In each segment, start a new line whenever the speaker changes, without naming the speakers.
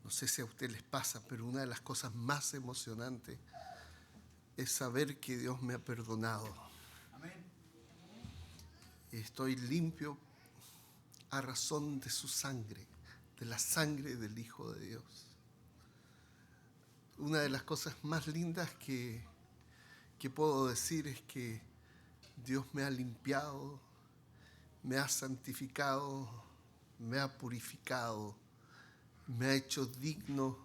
No sé si a ustedes les pasa, pero una de las cosas más emocionantes es saber que Dios me ha perdonado.
Amén.
Estoy limpio a razón de su sangre, de la sangre del Hijo de Dios. Una de las cosas más lindas que puedo decir es que Dios me ha limpiado, me ha santificado, me ha purificado, me ha hecho digno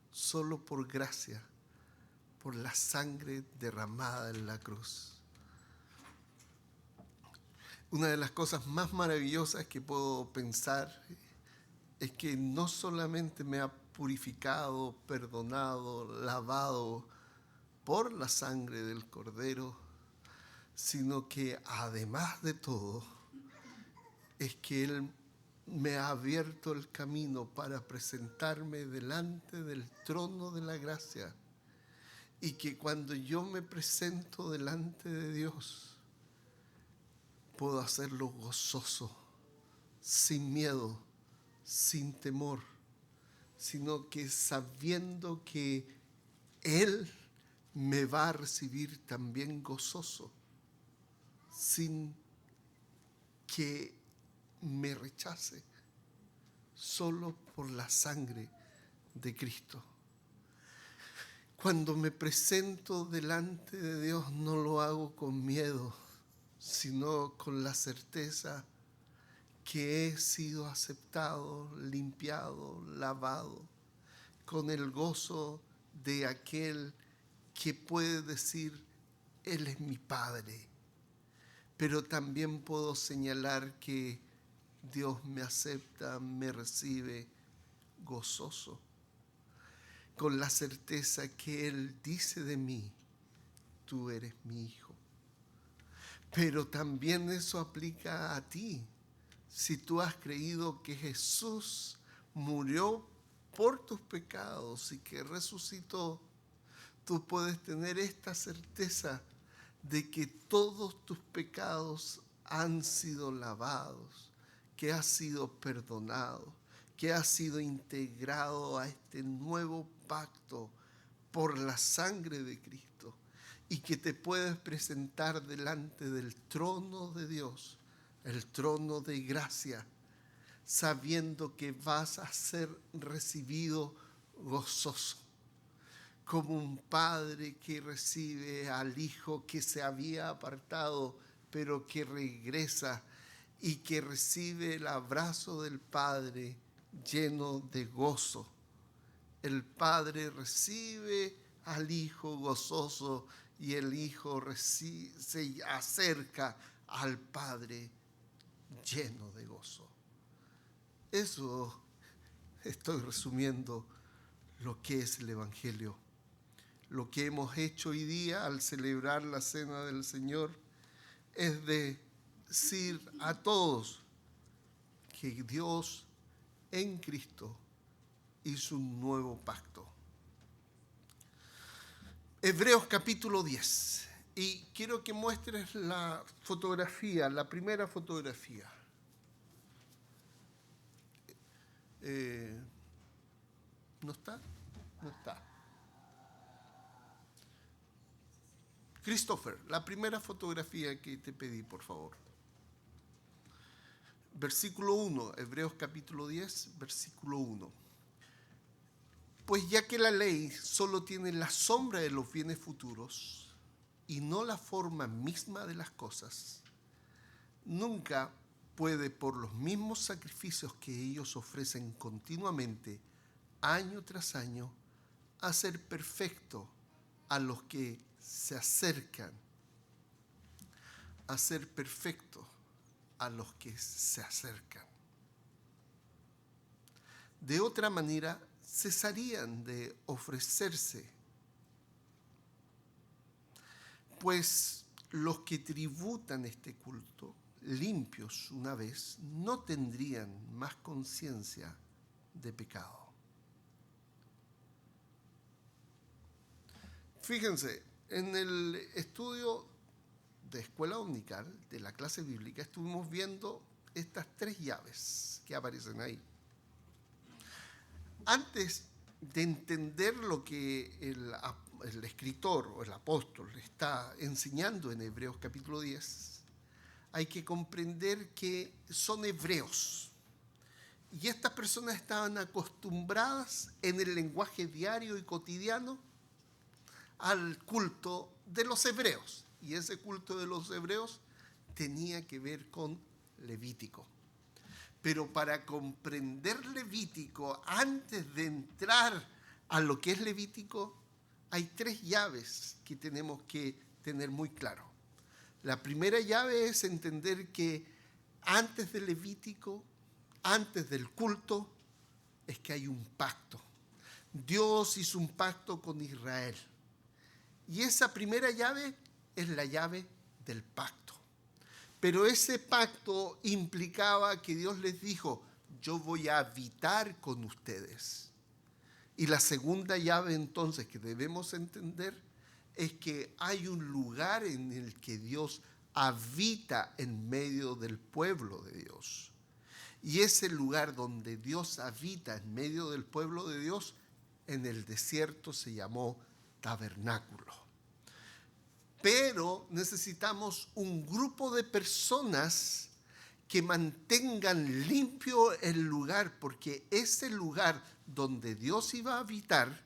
solo por gracia, por la sangre derramada en la cruz. Una de las cosas más maravillosas que puedo pensar es que no solamente me ha purificado, perdonado, lavado por la sangre del Cordero, sino que además de todo, es que Él me ha abierto el camino para presentarme delante del trono de la gracia. Y que cuando yo me presento delante de Dios, puedo hacerlo gozoso, sin miedo, sin temor, sino que sabiendo que Él me va a recibir también gozoso, sin que me rechace, solo por la sangre de Cristo. Cuando me presento delante de Dios no lo hago con miedo, sino con la certeza que he sido aceptado, limpiado, lavado, con el gozo de aquel que puede decir, Él es mi Padre. Pero también puedo señalar que Dios me acepta, me recibe gozoso, con la certeza que Él dice de mí, tú eres mi hijo. Pero también eso aplica a ti. Si tú has creído que Jesús murió por tus pecados y que resucitó, tú puedes tener esta certeza de que todos tus pecados han sido lavados, que has sido perdonado, que has sido integrado a este nuevo pacto por la sangre de Cristo y que te puedes presentar delante del trono de Dios, el trono de gracia, sabiendo que vas a ser recibido gozoso, como un padre que recibe al hijo que se había apartado, pero que regresa y que recibe el abrazo del Padre lleno de gozo. El Padre recibe al Hijo gozoso y el Hijo se acerca al Padre lleno de gozo. Eso estoy resumiendo lo que es el Evangelio. Lo que hemos hecho hoy día al celebrar la Cena del Señor es decir a todos que Dios en Cristo hizo un nuevo pacto. Hebreos capítulo 10. Y quiero que muestres la fotografía, la primera fotografía. ¿No está? No está. Christopher, la primera fotografía que te pedí, por favor. Versículo 1, Hebreos capítulo 10, versículo 1. Pues ya que la ley solo tiene la sombra de los bienes futuros y no la forma misma de las cosas, nunca puede, por los mismos sacrificios que ellos ofrecen continuamente, año tras año, hacer perfecto a los que se acercan, hacer perfecto a los que se acercan. De otra manera, cesarían de ofrecerse, pues los que tributan este culto, limpios una vez, no tendrían más conciencia de pecado. Fíjense, en el estudio de escuela dominical, de la clase bíblica, estuvimos viendo estas tres llaves que aparecen ahí. antes de entender lo que el escritor o el apóstol está enseñando en Hebreos capítulo 10, hay que comprender que son hebreos. Y estas personas estaban acostumbradas en el lenguaje diario y cotidiano al culto de los hebreos. Y ese culto de los hebreos tenía que ver con Levítico. Pero para comprender Levítico, antes de entrar a lo que es Levítico, hay 3 llaves que tenemos que tener muy claro. La primera llave es entender que antes del Levítico, antes del culto, es que hay un pacto. Dios hizo un pacto con Israel. Y esa primera llave es la llave del pacto. Pero ese pacto implicaba que Dios les dijo, yo voy a habitar con ustedes. Y la segunda llave entonces que debemos entender es que hay un lugar en el que Dios habita en medio del pueblo de Dios. Y ese lugar donde Dios habita en medio del pueblo de Dios, en el desierto se llamó tabernáculo. Pero necesitamos un grupo de personas que mantengan limpio el lugar, porque ese lugar donde Dios iba a habitar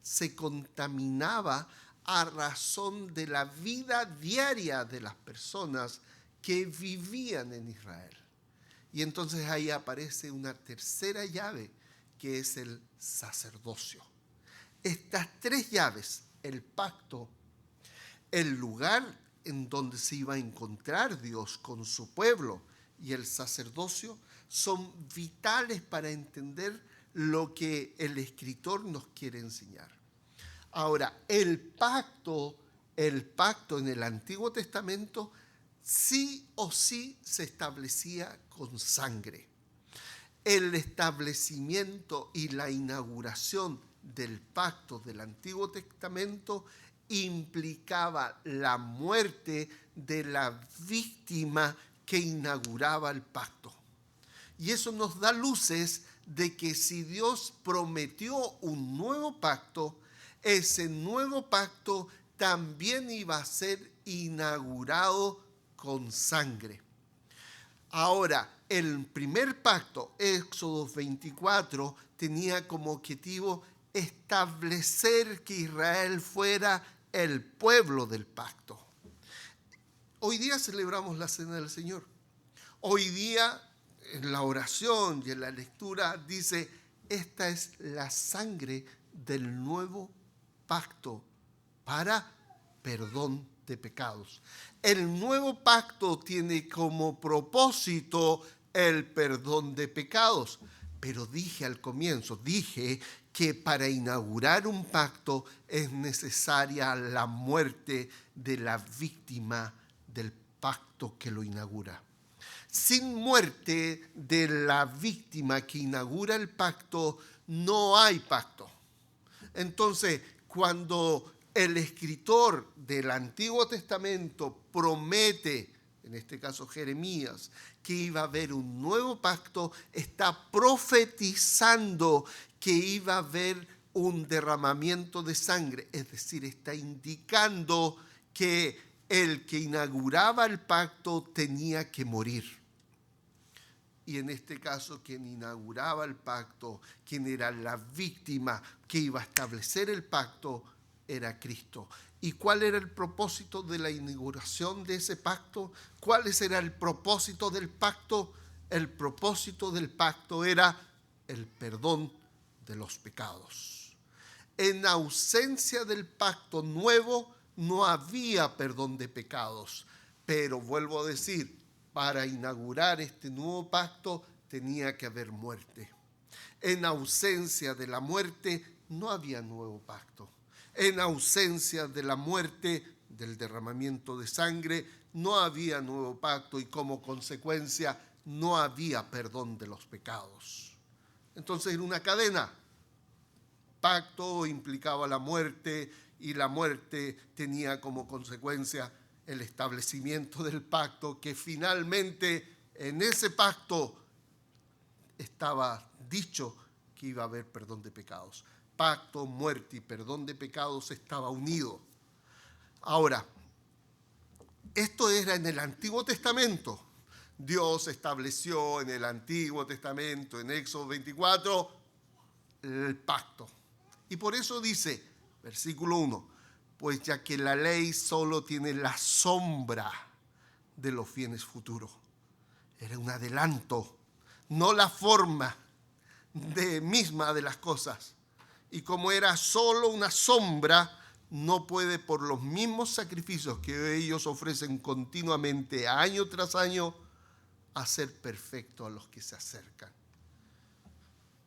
se contaminaba a razón de la vida diaria de las personas que vivían en Israel. Y entonces ahí aparece una tercera llave, que es el sacerdocio. Estas 3 llaves, el pacto, el lugar en donde se iba a encontrar Dios con su pueblo y el sacerdocio, son vitales para entender lo que el escritor nos quiere enseñar. Ahora, el pacto en el Antiguo Testamento sí o sí se establecía con sangre. El establecimiento y la inauguración del pacto del Antiguo Testamento implicaba la muerte de la víctima que inauguraba el pacto. Y eso nos da luces de que si Dios prometió un nuevo pacto, ese nuevo pacto también iba a ser inaugurado con sangre. Ahora, el primer pacto, Éxodo 24, tenía como objetivo establecer que Israel fuera el pueblo del pacto. Hoy día celebramos la Cena del Señor. Hoy día en la oración y en la lectura dice, esta es la sangre del nuevo pacto para perdón de pecados. El nuevo pacto tiene como propósito el perdón de pecados. Pero dije al comienzo, que para inaugurar un pacto es necesaria la muerte de la víctima del pacto que lo inaugura. Sin muerte de la víctima que inaugura el pacto, no hay pacto. Entonces, cuando el escritor del Antiguo Testamento promete, en este caso Jeremías, que iba a haber un nuevo pacto, está profetizando que iba a haber un derramamiento de sangre, es decir, está indicando que el que inauguraba el pacto tenía que morir. Y en este caso, quien inauguraba el pacto, quien era la víctima que iba a establecer el pacto, era Cristo. ¿Y cuál era el propósito de la inauguración de ese pacto? ¿Cuál era el propósito del pacto? El propósito del pacto era el perdón de los pecados. En ausencia del pacto nuevo, no había perdón de pecados. Pero vuelvo a decir, para inaugurar este nuevo pacto tenía que haber muerte. En ausencia de la muerte no había nuevo pacto. En ausencia de la muerte, del derramamiento de sangre, no había nuevo pacto y como consecuencia no había perdón de los pecados. Entonces era una cadena. Pacto implicaba la muerte y la muerte tenía como consecuencia el establecimiento del pacto, que finalmente en ese pacto estaba dicho que iba a haber perdón de pecados. Pacto, muerte y perdón de pecados estaba unido. Ahora, esto era en el Antiguo Testamento. Dios estableció en el Antiguo Testamento, en Éxodo 24, el pacto. Y por eso dice, versículo 1, pues ya que la ley solo tiene la sombra de los bienes futuros. Era un adelanto, no la forma misma de las cosas. Y como era solo una sombra, no puede por los mismos sacrificios que ellos ofrecen continuamente, año tras año, hacer perfecto a los que se acercan.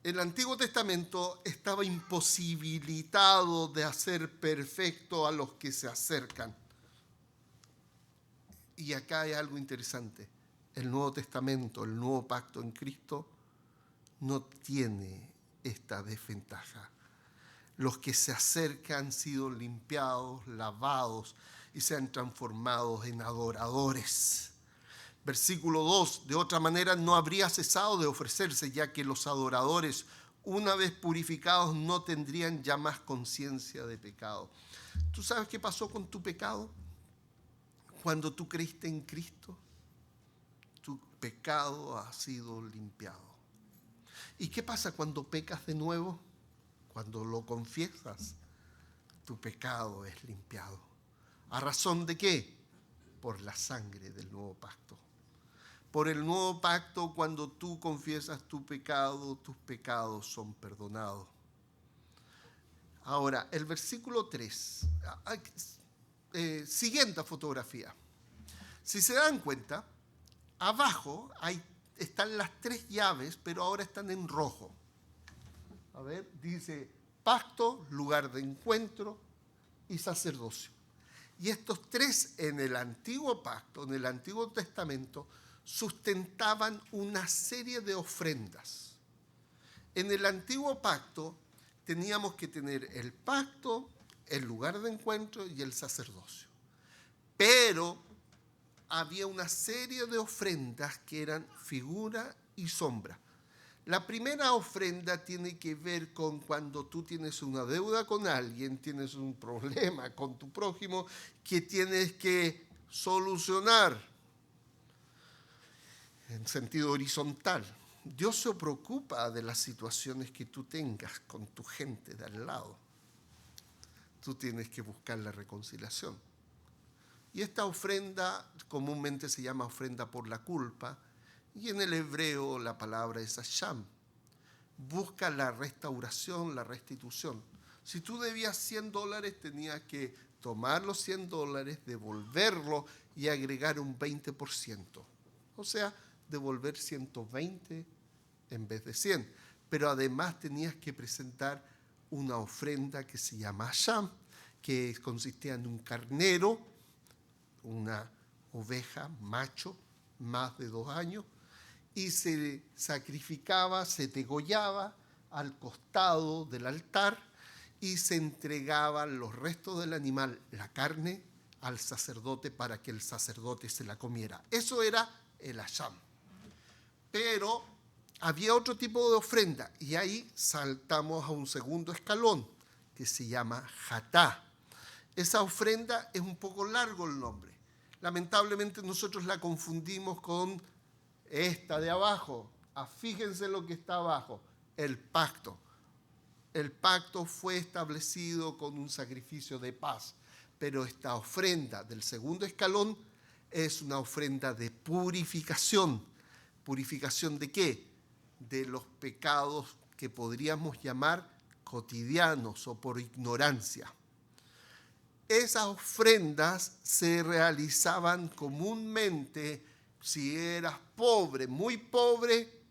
El Antiguo Testamento estaba imposibilitado de hacer perfecto a los que se acercan. Y acá hay algo interesante. El Nuevo Testamento, el nuevo pacto en Cristo, no tiene esta desventaja. Los que se acercan han sido limpiados, lavados y se han transformado en adoradores. Versículo 2, de otra manera no habría cesado de ofrecerse, ya que los adoradores, una vez purificados, no tendrían ya más conciencia de pecado. ¿Tú sabes qué pasó con tu pecado? Cuando tú creíste en Cristo, tu pecado ha sido limpiado. ¿Y qué pasa cuando pecas de nuevo? Cuando lo confiesas, tu pecado es limpiado. ¿A razón de qué? Por la sangre del nuevo pacto. Por el nuevo pacto, cuando tú confiesas tu pecado, tus pecados son perdonados. Ahora, el versículo 3, siguiente fotografía. Si se dan cuenta, abajo están las 3 llaves, pero ahora están en rojo. A ver, dice pacto, lugar de encuentro y sacerdocio. Y estos 3 en el antiguo pacto, en el Antiguo Testamento, sustentaban una serie de ofrendas. En el antiguo pacto teníamos que tener el pacto, el lugar de encuentro y el sacerdocio. Pero había una serie de ofrendas que eran figura y sombra. La primera ofrenda tiene que ver con cuando tú tienes una deuda con alguien, tienes un problema con tu prójimo que tienes que solucionar en sentido horizontal. Dios se preocupa de las situaciones que tú tengas con tu gente de al lado. Tú tienes que buscar la reconciliación. Y esta ofrenda comúnmente se llama ofrenda por la culpa, y en el hebreo la palabra es hasham. Busca la restauración, la restitución. Si tú debías $100, tenías que tomar los $100, devolverlo y agregar un 20%. O sea, devolver 120 en vez de 100. Pero además tenías que presentar una ofrenda que se llama hasham, que consistía en un carnero, una oveja macho, más de 2 años, y se sacrificaba, se degollaba al costado del altar y se entregaban los restos del animal, la carne, al sacerdote para que el sacerdote se la comiera. Eso era el hasham. Pero había otro tipo de ofrenda y ahí saltamos a un segundo escalón que se llama hatá. Esa ofrenda es un poco largo el nombre. Lamentablemente nosotros la confundimos con esta de abajo. Fíjense lo que está abajo, el pacto. El pacto fue establecido con un sacrificio de paz, pero esta ofrenda del segundo escalón es una ofrenda de purificación. ¿Purificación de qué? De los pecados que podríamos llamar cotidianos o por ignorancia. Esas ofrendas se realizaban comúnmente, si eras pobre, muy pobre,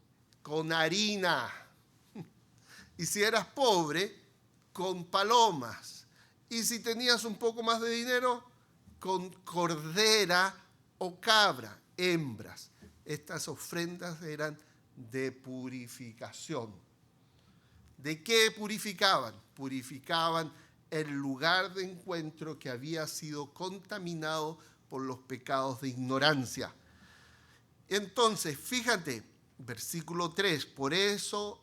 con harina. Y si eras pobre, con palomas. Y si tenías un poco más de dinero, con cordera o cabra, hembras. Estas ofrendas eran de purificación. ¿De qué purificaban? Purificaban el lugar de encuentro que había sido contaminado por los pecados de ignorancia. Entonces, fíjate, versículo 3, por eso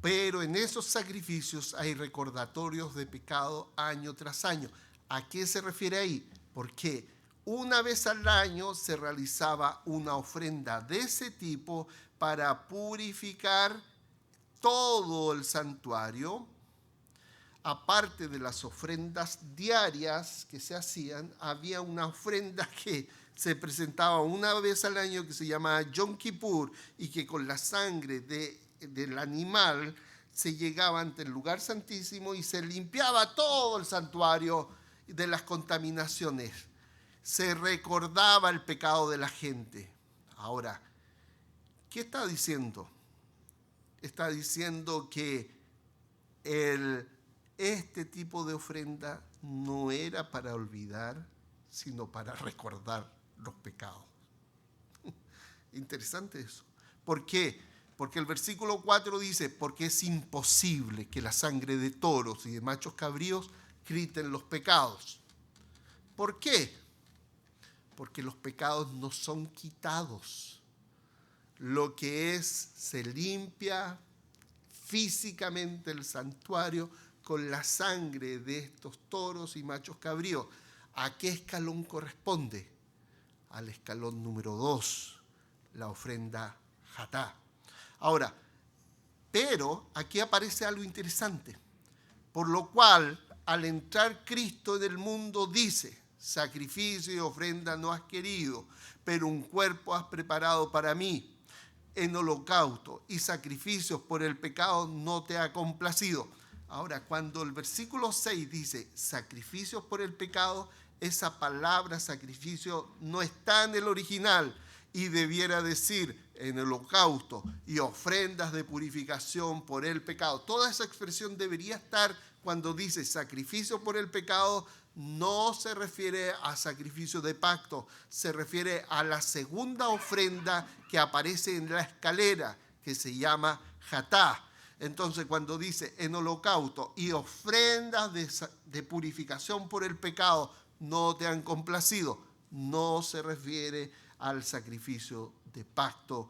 Pero en esos sacrificios hay recordatorios de pecado año tras año. ¿A qué se refiere ahí? Porque una vez al año se realizaba una ofrenda de ese tipo para purificar todo el santuario. Aparte de las ofrendas diarias que se hacían, había una ofrenda que se presentaba una vez al año que se llama Yom Kippur, y que con la sangre del animal se llegaba ante el lugar santísimo y se limpiaba todo el santuario de las contaminaciones. Se recordaba el pecado de la gente. Ahora, ¿qué está diciendo? Está diciendo que este tipo de ofrenda no era para olvidar, sino para recordar los pecados. Interesante eso. ¿Por qué? Porque el versículo 4 dice, porque es imposible que la sangre de toros y de machos cabríos quiten los pecados. ¿Por qué? Porque los pecados no son quitados. Lo que es, se limpia físicamente el santuario con la sangre de estos toros y machos cabríos. ¿A qué escalón corresponde? Al escalón número 2, la ofrenda Hatá. Ahora, pero aquí aparece algo interesante, por lo cual al entrar Cristo en el mundo dice, sacrificio y ofrenda no has querido, pero un cuerpo has preparado para mí. En holocausto y sacrificios por el pecado no te ha complacido. Ahora, cuando el versículo 6 dice sacrificios por el pecado, esa palabra sacrificio no está en el original y debiera decir en holocausto y ofrendas de purificación por el pecado. Toda esa expresión debería estar cuando dice sacrificio por el pecado. No se refiere a sacrificio de pacto, se refiere a la segunda ofrenda que aparece en la escalera, que se llama Hatá. Entonces, cuando dice en holocausto y ofrendas de purificación por el pecado no te han complacido, no se refiere al sacrificio de pacto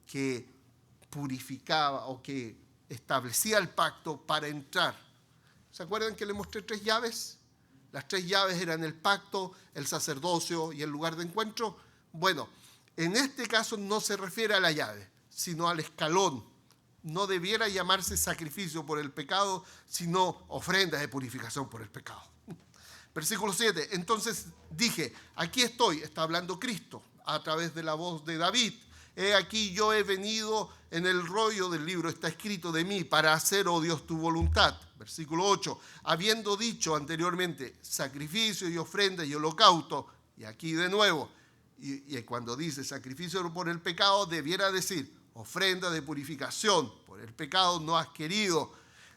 que purificaba o que establecía el pacto para entrar. ¿Se acuerdan que le mostré 3 llaves? Las 3 llaves eran el pacto, el sacerdocio y el lugar de encuentro. Bueno, en este caso no se refiere a la llave, sino al escalón. No debiera llamarse sacrificio por el pecado, sino ofrenda de purificación por el pecado. Versículo 7. Entonces dije, aquí estoy, está hablando Cristo a través de la voz de David. He aquí yo he venido, en el rollo del libro está escrito de mí, para hacer, oh Dios, tu voluntad. Versículo 8, habiendo dicho anteriormente sacrificio y ofrenda y holocausto, y aquí de nuevo, y cuando dice sacrificio por el pecado, debiera decir ofrenda de purificación por el pecado no has querido,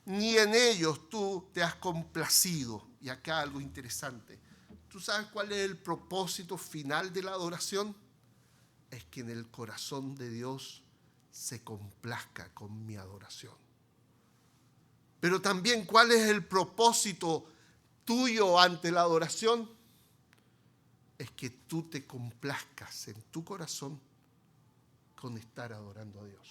ni en ellos tú te has complacido. Y acá algo interesante. ¿Tú sabes cuál es el propósito final de la adoración? Es que en el corazón de Dios se complazca con mi adoración. Pero también, ¿cuál es el propósito tuyo ante la adoración? Es que tú te complazcas en tu corazón con estar adorando a Dios.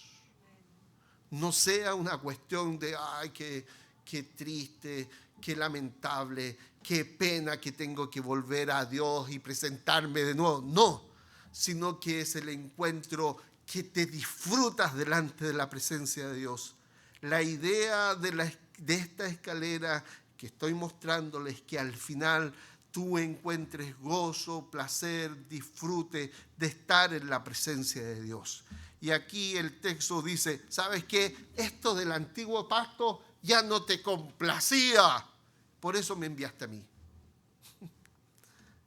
No sea una cuestión de, ay, qué triste, qué lamentable, qué pena que tengo que volver a Dios y presentarme de nuevo. No, sino que es el encuentro que te disfrutas delante de la presencia de Dios. La idea de esta escalera que estoy mostrándoles, que al final tú encuentres gozo, placer, disfrute de estar en la presencia de Dios. Y aquí el texto dice, ¿sabes qué? Esto del antiguo pacto ya no te complacía, por eso me enviaste a mí.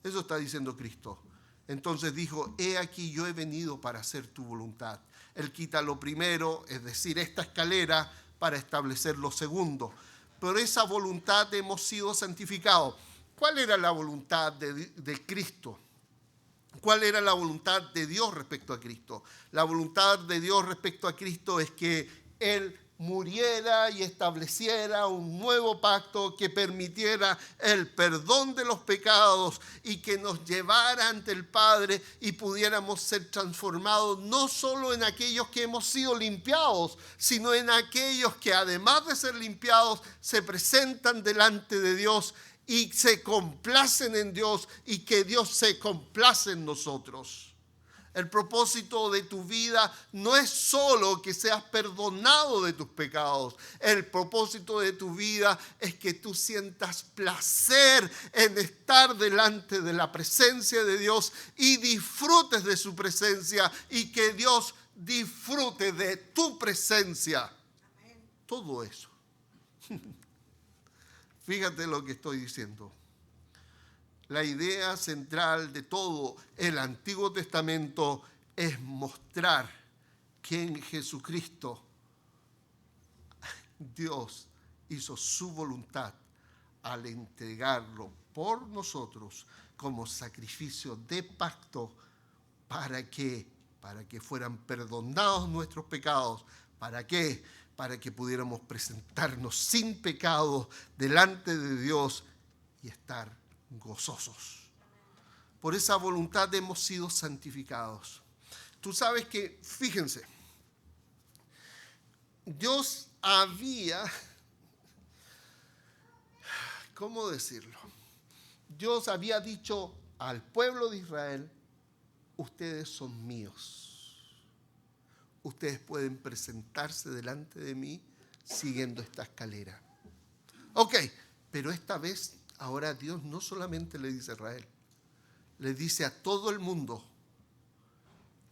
Eso está diciendo Cristo. Entonces dijo, he aquí yo he venido para hacer tu voluntad. Él quita lo primero, es decir, esta escalera, para establecer lo segundo. Por esa voluntad hemos sido santificados. ¿Cuál era la voluntad de Cristo? ¿Cuál era la voluntad de Dios respecto a Cristo? La voluntad de Dios respecto a Cristo es que Él muriera y estableciera un nuevo pacto que permitiera el perdón de los pecados y que nos llevara ante el Padre y pudiéramos ser transformados no solo en aquellos que hemos sido limpiados, sino en aquellos que además de ser limpiados se presentan delante de Dios y se complacen en Dios y que Dios se complace en nosotros. El propósito de tu vida no es solo que seas perdonado de tus pecados. El propósito de tu vida es que tú sientas placer en estar delante de la presencia de Dios y disfrutes de su presencia y que Dios disfrute de tu presencia. Amén. Todo eso. Fíjate lo que estoy diciendo. La idea central de todo el Antiguo Testamento es mostrar que en Jesucristo Dios hizo su voluntad al entregarlo por nosotros como sacrificio de pacto para que fueran perdonados nuestros pecados. ¿Para qué? Para que pudiéramos presentarnos sin pecado delante de Dios y estar gozosos. Por esa voluntad hemos sido santificados. Tú sabes que, fíjense, Dios había, ¿cómo decirlo? Dios había dicho al pueblo de Israel: ustedes son míos. Ustedes pueden presentarse delante de mí siguiendo esta escalera. Ok, pero esta vez ahora Dios no solamente le dice a Israel, le dice a todo el mundo.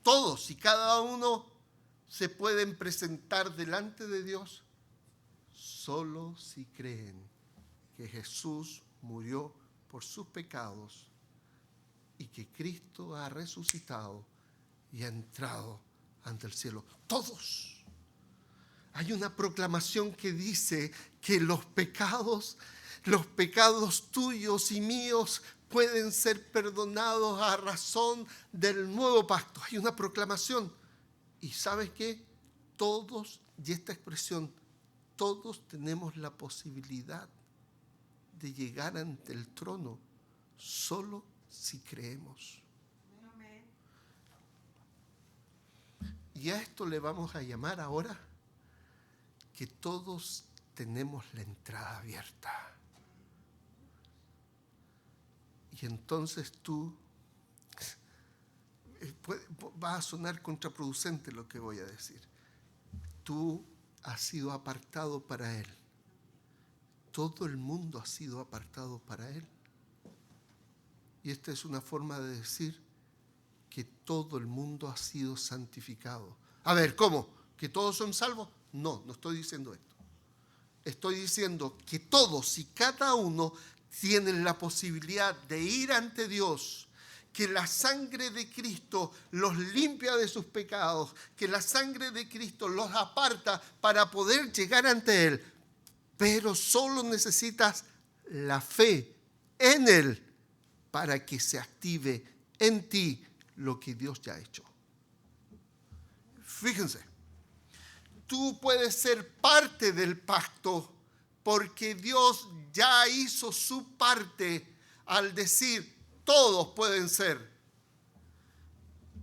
Todos y cada uno se pueden presentar delante de Dios solo si creen que Jesús murió por sus pecados y que Cristo ha resucitado y ha entrado ante el cielo. Todos. Hay una proclamación que dice que los pecados tuyos y míos pueden ser perdonados a razón del nuevo pacto. Hay una proclamación. ¿Y sabes qué? Todos, y esta expresión, todos tenemos la posibilidad de llegar ante el trono solo si creemos. Amén. Y a esto le vamos a llamar ahora que todos tenemos la entrada abierta. Y entonces tú, va a sonar contraproducente lo que voy a decir. Tú has sido apartado para Él. Todo el mundo ha sido apartado para Él. Y esta es una forma de decir que todo el mundo ha sido santificado. A ver, ¿cómo? ¿Que todos son salvos? No, no estoy diciendo esto. Estoy diciendo que todos y cada uno tienen la posibilidad de ir ante Dios, que la sangre de Cristo los limpia de sus pecados, que la sangre de Cristo los aparta para poder llegar ante Él. Pero solo necesitas la fe en Él para que se active en ti lo que Dios ya ha hecho. Fíjense, tú puedes ser parte del pacto porque Dios ya hizo su parte al decir, todos pueden ser.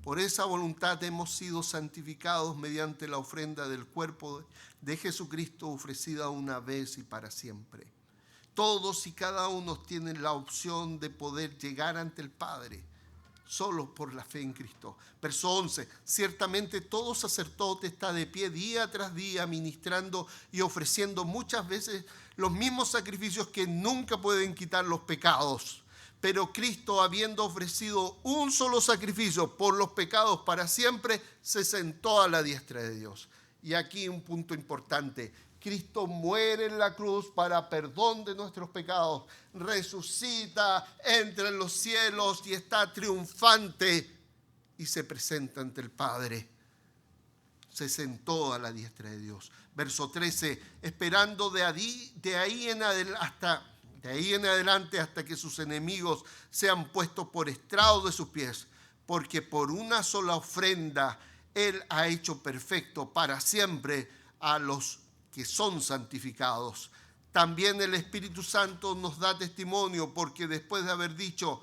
Por esa voluntad hemos sido santificados mediante la ofrenda del cuerpo de Jesucristo ofrecida una vez y para siempre. Todos y cada uno tienen la opción de poder llegar ante el Padre solo por la fe en Cristo. Verso 11. Ciertamente todo sacerdote está de pie día tras día ministrando y ofreciendo muchas veces los mismos sacrificios que nunca pueden quitar los pecados. Pero Cristo, habiendo ofrecido un solo sacrificio por los pecados para siempre, se sentó a la diestra de Dios. Y aquí un punto importante. Cristo muere en la cruz para perdón de nuestros pecados, resucita, entra en los cielos y está triunfante y se presenta ante el Padre. Se sentó a la diestra de Dios. Verso 13, esperando de ahí en adelante hasta que sus enemigos sean puestos por estrado de sus pies, porque por una sola ofrenda Él ha hecho perfecto para siempre a los que son santificados. También el Espíritu Santo nos da testimonio, porque después de haber dicho,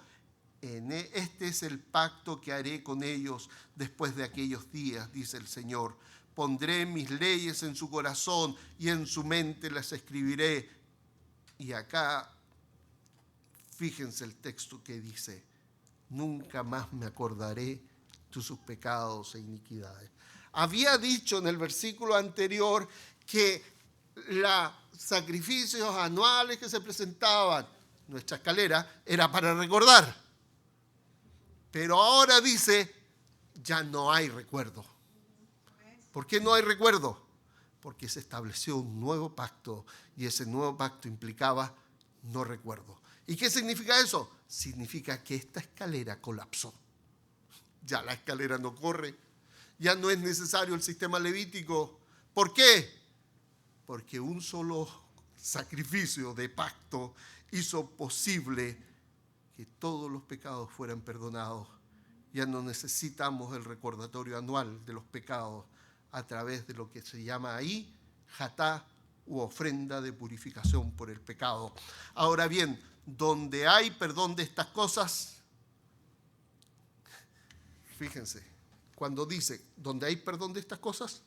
este es el pacto que haré con ellos después de aquellos días, dice el Señor. Pondré mis leyes en su corazón y en su mente las escribiré. Y acá, fíjense el texto que dice, nunca más me acordaré de sus pecados e iniquidades. Había dicho en el versículo anterior que los sacrificios anuales que se presentaban, nuestra escalera, era para recordar. Pero ahora dice, ya no hay recuerdo. ¿Por qué no hay recuerdo? Porque se estableció un nuevo pacto y ese nuevo pacto implicaba no recuerdo. ¿Y qué significa eso? Significa que esta escalera colapsó. Ya la escalera no corre, ya no es necesario el sistema levítico. ¿Por qué? Porque un solo sacrificio de pacto hizo posible que todos los pecados fueran perdonados. Ya no necesitamos el recordatorio anual de los pecados a través de lo que se llama ahí jatá u ofrenda de purificación por el pecado. Ahora bien, donde hay perdón de estas cosas, fíjense, cuando dice donde hay perdón de estas cosas,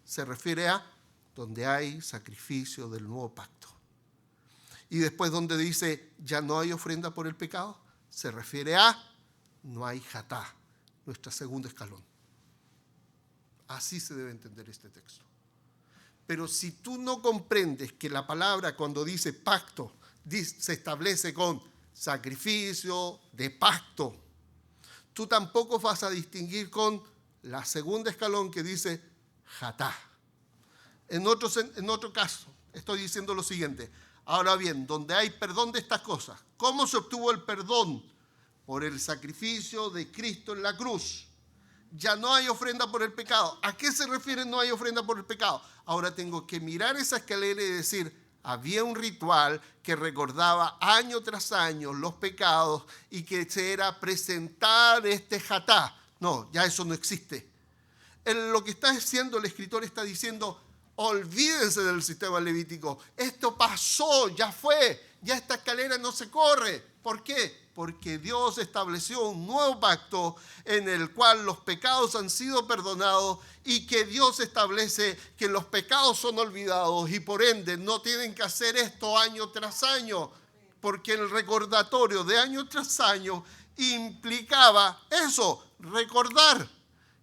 se refiere a donde hay sacrificio del nuevo pacto. Y después donde dice ya no hay ofrenda por el pecado, se refiere a no hay jatá, nuestro segundo escalón. Así se debe entender este texto. Pero si tú no comprendes que la palabra cuando dice pacto se establece con sacrificio de pacto, tú tampoco vas a distinguir con la segunda escalón que dice jatá. En otro caso, estoy diciendo lo siguiente. Ahora bien, donde hay perdón de estas cosas, ¿cómo se obtuvo el perdón? Por el sacrificio de Cristo en la cruz. Ya no hay ofrenda por el pecado. ¿A qué se refiere no hay ofrenda por el pecado? Ahora tengo que mirar esa escalera y decir, había un ritual que recordaba año tras año los pecados y que se era presentar este jatá. No, ya eso no existe. Lo que está diciendo el escritor está diciendo, olvídense del sistema levítico. Esto pasó, ya fue, ya esta escalera no se corre. ¿Por qué? Porque Dios estableció un nuevo pacto en el cual los pecados han sido perdonados y que Dios establece que los pecados son olvidados y por ende no tienen que hacer esto año tras año, porque el recordatorio de año tras año implicaba eso, recordar.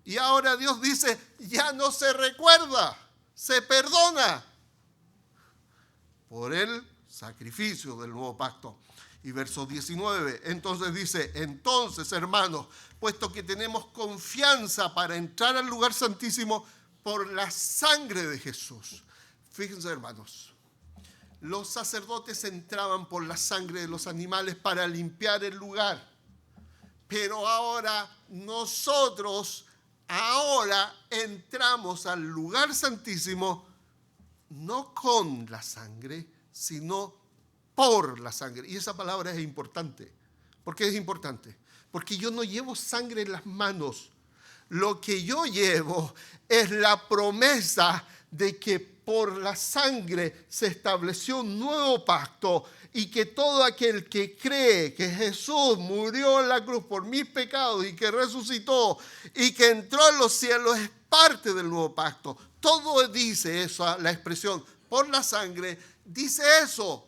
Y ahora Dios dice, ya no se recuerda, se perdona por el sacrificio del nuevo pacto. Y verso 19, entonces dice, entonces hermanos, puesto que tenemos confianza para entrar al lugar santísimo por la sangre de Jesús. Fíjense hermanos, los sacerdotes entraban por la sangre de los animales para limpiar el lugar. Pero ahora nosotros, entramos al lugar santísimo no con la sangre, sino por la sangre. Y esa palabra es importante. ¿Por qué es importante? Porque yo no llevo sangre en las manos. Lo que yo llevo es la promesa de que por la sangre se estableció un nuevo pacto y que todo aquel que cree que Jesús murió en la cruz por mis pecados y que resucitó y que entró en los cielos es parte del nuevo pacto. Todo dice eso, la expresión por la sangre dice eso.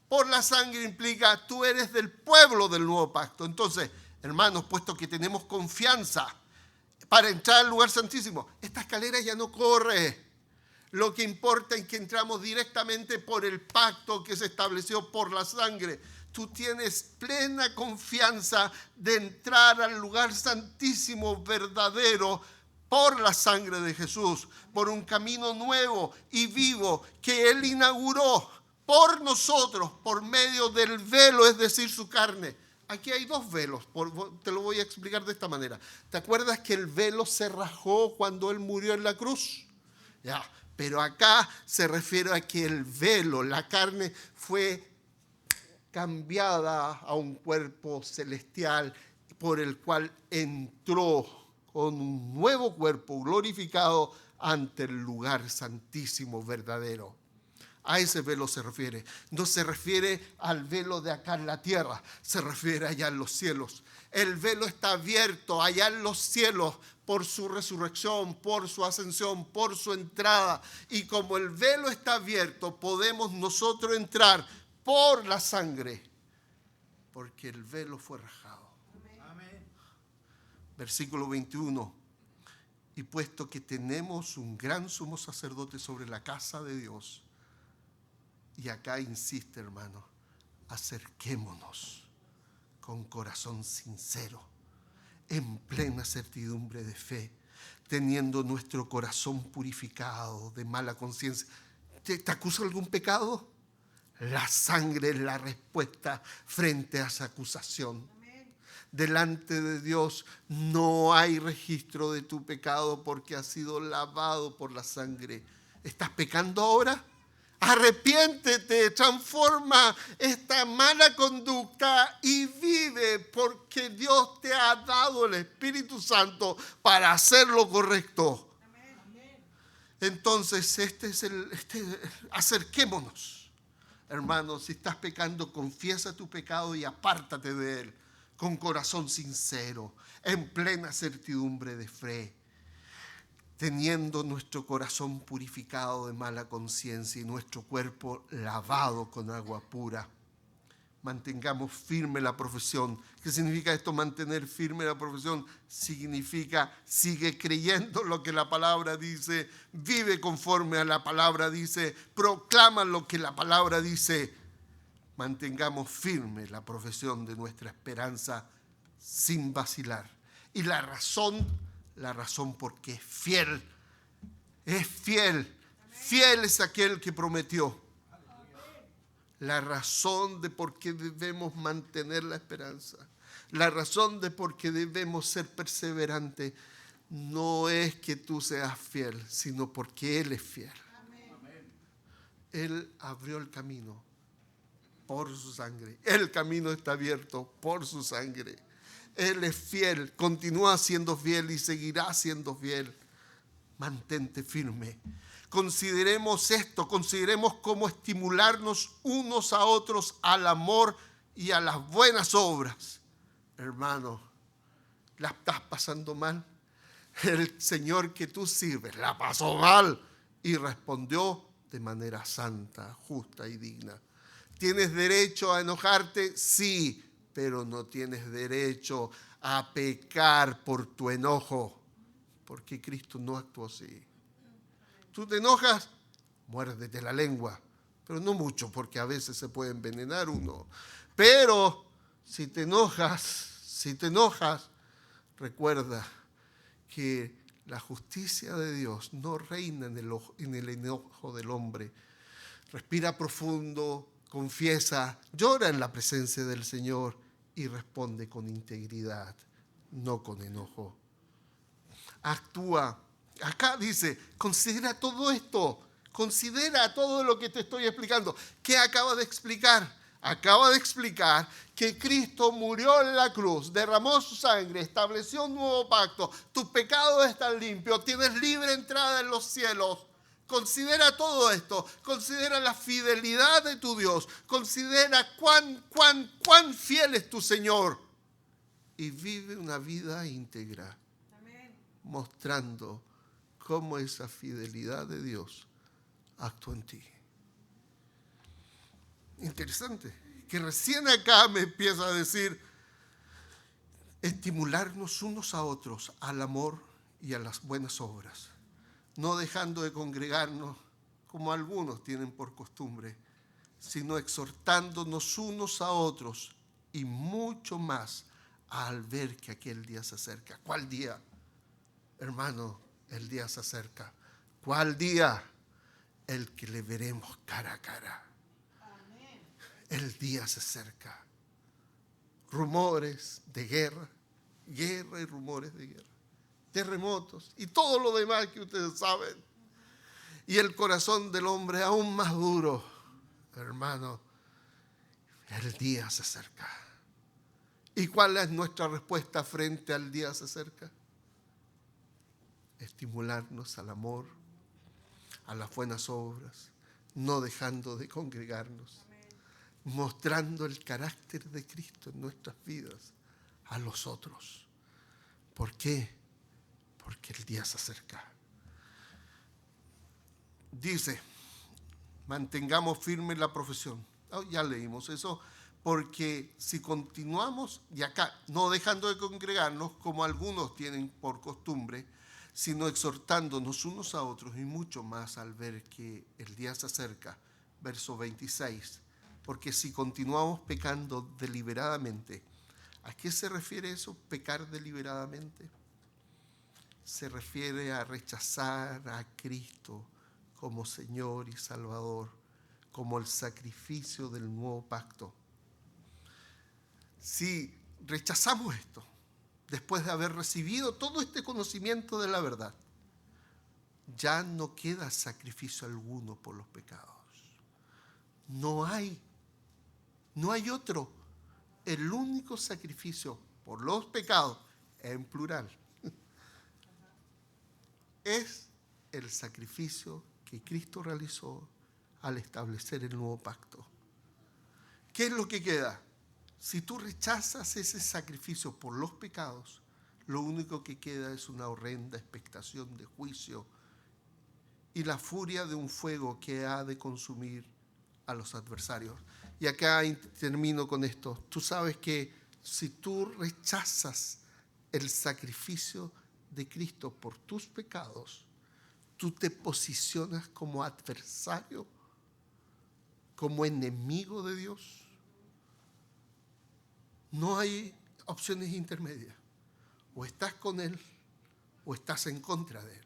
Por la sangre implica tú eres del pueblo del nuevo pacto. Entonces, hermanos, puesto que tenemos confianza para entrar al lugar santísimo, esta escalera ya no corre. Lo que importa es que entramos directamente por el pacto que se estableció por la sangre. Tú tienes plena confianza de entrar al lugar santísimo verdadero por la sangre de Jesús, por un camino nuevo y vivo que Él inauguró por nosotros, por medio del velo, es decir, su carne. Aquí hay dos velos, te lo voy a explicar de esta manera. ¿Te acuerdas que el velo se rasgó cuando Él murió en la cruz? Ya, pero acá se refiere a que el velo, la carne, fue cambiada a un cuerpo celestial por el cual entró con un nuevo cuerpo glorificado ante el lugar santísimo verdadero. A ese velo se refiere. No se refiere al velo de acá en la tierra, se refiere allá en los cielos. El velo está abierto allá en los cielos por su resurrección, por su ascensión, por su entrada. Y como el velo está abierto, podemos nosotros entrar por la sangre, porque el velo fue rajado. Amén. Versículo 21. Y puesto que tenemos un gran sumo sacerdote sobre la casa de Dios, y acá insiste, hermano, acerquémonos con corazón sincero, en plena certidumbre de fe, teniendo nuestro corazón purificado de mala conciencia. ¿Te acusa algún pecado? La sangre es la respuesta frente a esa acusación. Amén. Delante de Dios no hay registro de tu pecado porque has sido lavado por la sangre. ¿Estás pecando ahora? Arrepiéntete, transforma esta mala conducta y vive, porque Dios te ha dado el Espíritu Santo para hacer lo correcto. Amén. Entonces, acerquémonos. Hermanos, si estás pecando, confiesa tu pecado y apártate de él con corazón sincero, en plena certidumbre de fe, teniendo nuestro corazón purificado de mala conciencia y nuestro cuerpo lavado con agua pura. Mantengamos firme la profesión. ¿Qué significa esto? Mantener firme la profesión significa sigue creyendo lo que la palabra dice, vive conforme a la palabra dice, proclama lo que la palabra dice. Mantengamos firme la profesión de nuestra esperanza sin vacilar. Y la razón porque es fiel. Es fiel. Fiel es aquel que prometió. La razón de por qué debemos mantener la esperanza, la razón de por qué debemos ser perseverantes, no es que tú seas fiel, sino porque Él es fiel. Amén. Él abrió el camino por su sangre. El camino está abierto por su sangre. Él es fiel, continúa siendo fiel y seguirá siendo fiel. Mantente firme. Consideremos esto, consideremos cómo estimularnos unos a otros al amor y a las buenas obras. Hermano, ¿la estás pasando mal? El Señor que tú sirves la pasó mal y respondió de manera santa, justa y digna. ¿Tienes derecho a enojarte? Sí, pero no tienes derecho a pecar por tu enojo, porque Cristo no actuó así. Tú te enojas, muérdete la lengua, pero no mucho, porque a veces se puede envenenar uno. Pero si te enojas, recuerda que la justicia de Dios no reina en el enojo del hombre. Respira profundo, confiesa, llora en la presencia del Señor y responde con integridad, no con enojo. Actúa. Acá dice, considera todo esto, considera todo lo que te estoy explicando. ¿Qué acaba de explicar? Acaba de explicar que Cristo murió en la cruz, derramó su sangre, estableció un nuevo pacto. Tus pecados están limpios, tienes libre entrada en los cielos. Considera todo esto, considera la fidelidad de tu Dios, considera cuán fiel es tu Señor y vive una vida íntegra, mostrando cómo esa fidelidad de Dios actúa en ti. Interesante, que recién acá me empieza a decir, estimularnos unos a otros al amor y a las buenas obras, no dejando de congregarnos como algunos tienen por costumbre, sino exhortándonos unos a otros y mucho más al ver que aquel día se acerca. ¿Cuál día? Hermano, el día se acerca. ¿Cuál día? El que le veremos cara a cara. Amén. El día se acerca. Rumores de guerra y rumores de guerra. Terremotos y todo lo demás que ustedes saben. Y el corazón del hombre aún más duro. Hermano, el día se acerca. ¿Y cuál es nuestra respuesta frente al día se acerca? estimularnos al amor, a las buenas obras, no dejando de congregarnos, mostrando el carácter de Cristo en nuestras vidas a los otros. ¿Por qué? Porque el día se acerca. Dice, mantengamos firme la profesión. Ya leímos eso. Porque si continuamos, y acá, no dejando de congregarnos, como algunos tienen por costumbre, sino exhortándonos unos a otros, y mucho más al ver que el día se acerca. Verso 26. Porque si continuamos pecando deliberadamente, ¿a qué se refiere eso, pecar deliberadamente? Se refiere a rechazar a Cristo como Señor y Salvador, como el sacrificio del nuevo pacto. Si rechazamos esto, después de haber recibido todo este conocimiento de la verdad, ya no queda sacrificio alguno por los pecados. No hay otro. El único sacrificio por los pecados, en plural, es el sacrificio que Cristo realizó al establecer el nuevo pacto. ¿Qué es lo que queda? Si tú rechazas ese sacrificio por los pecados, lo único que queda es una horrenda expectación de juicio y la furia de un fuego que ha de consumir a los adversarios. Y acá termino con esto. Tú sabes que si tú rechazas el sacrificio de Cristo por tus pecados, tú te posicionas como adversario, como enemigo de Dios. No hay opciones intermedias. O estás con Él o estás en contra de Él.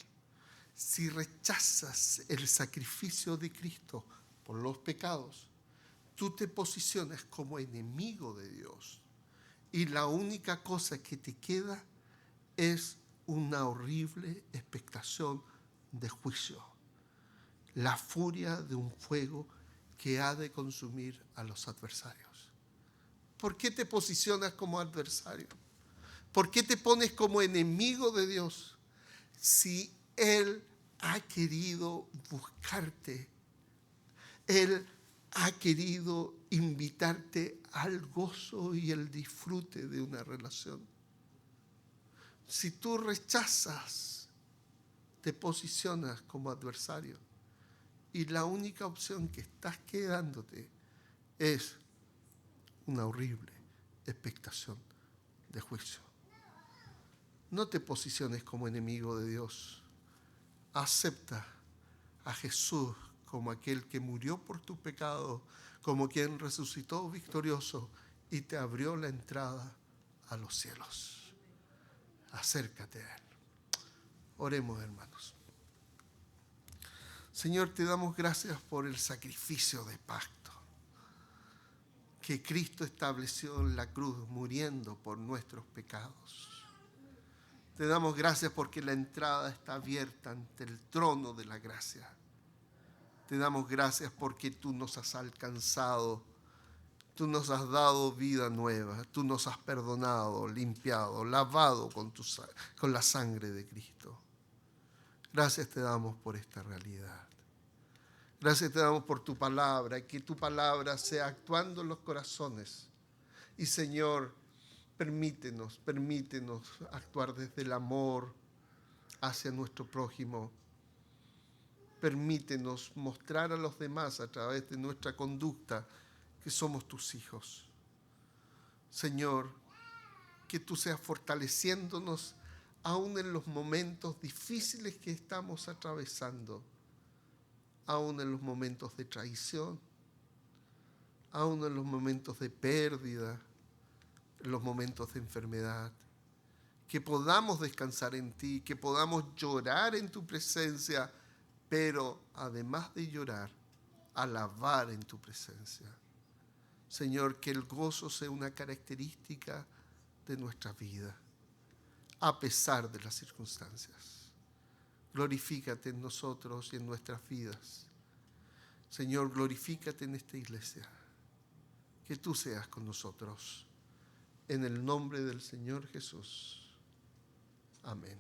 Si rechazas el sacrificio de Cristo por los pecados, tú te posicionas como enemigo de Dios. Y la única cosa que te queda es una horrible expectación de juicio. La furia de un fuego que ha de consumir a los adversarios. ¿Por qué te posicionas como adversario? ¿Por qué te pones como enemigo de Dios? Si Él ha querido buscarte, Él ha querido invitarte al gozo y el disfrute de una relación. Si tú rechazas, te posicionas como adversario. Y la única opción que estás quedándote es una horrible expectación de juicio. No te posiciones como enemigo de Dios. Acepta a Jesús como aquel que murió por tu pecado, como quien resucitó victorioso y te abrió la entrada a los cielos. Acércate a Él. Oremos, hermanos. Señor, te damos gracias por el sacrificio de pacto que Cristo estableció en la cruz, muriendo por nuestros pecados. Te damos gracias porque la entrada está abierta ante el trono de la gracia. Te damos gracias porque tú nos has alcanzado, tú nos has dado vida nueva, tú nos has perdonado, limpiado, lavado con la sangre de Cristo. Gracias te damos por esta realidad. Gracias te damos por tu palabra y que tu palabra sea actuando en los corazones. Y Señor, permítenos actuar desde el amor hacia nuestro prójimo. Permítenos mostrar a los demás a través de nuestra conducta que somos tus hijos. Señor, que tú seas fortaleciéndonos aún en los momentos difíciles que estamos atravesando, aún en los momentos de traición, aún en los momentos de pérdida, en los momentos de enfermedad. Que podamos descansar en ti, que podamos llorar en tu presencia, pero además de llorar, alabar en tu presencia. Señor, que el gozo sea una característica de nuestra vida, a pesar de las circunstancias. Glorifícate en nosotros y en nuestras vidas. Señor, glorifícate en esta iglesia. Que tú seas con nosotros. En el nombre del Señor Jesús. Amén.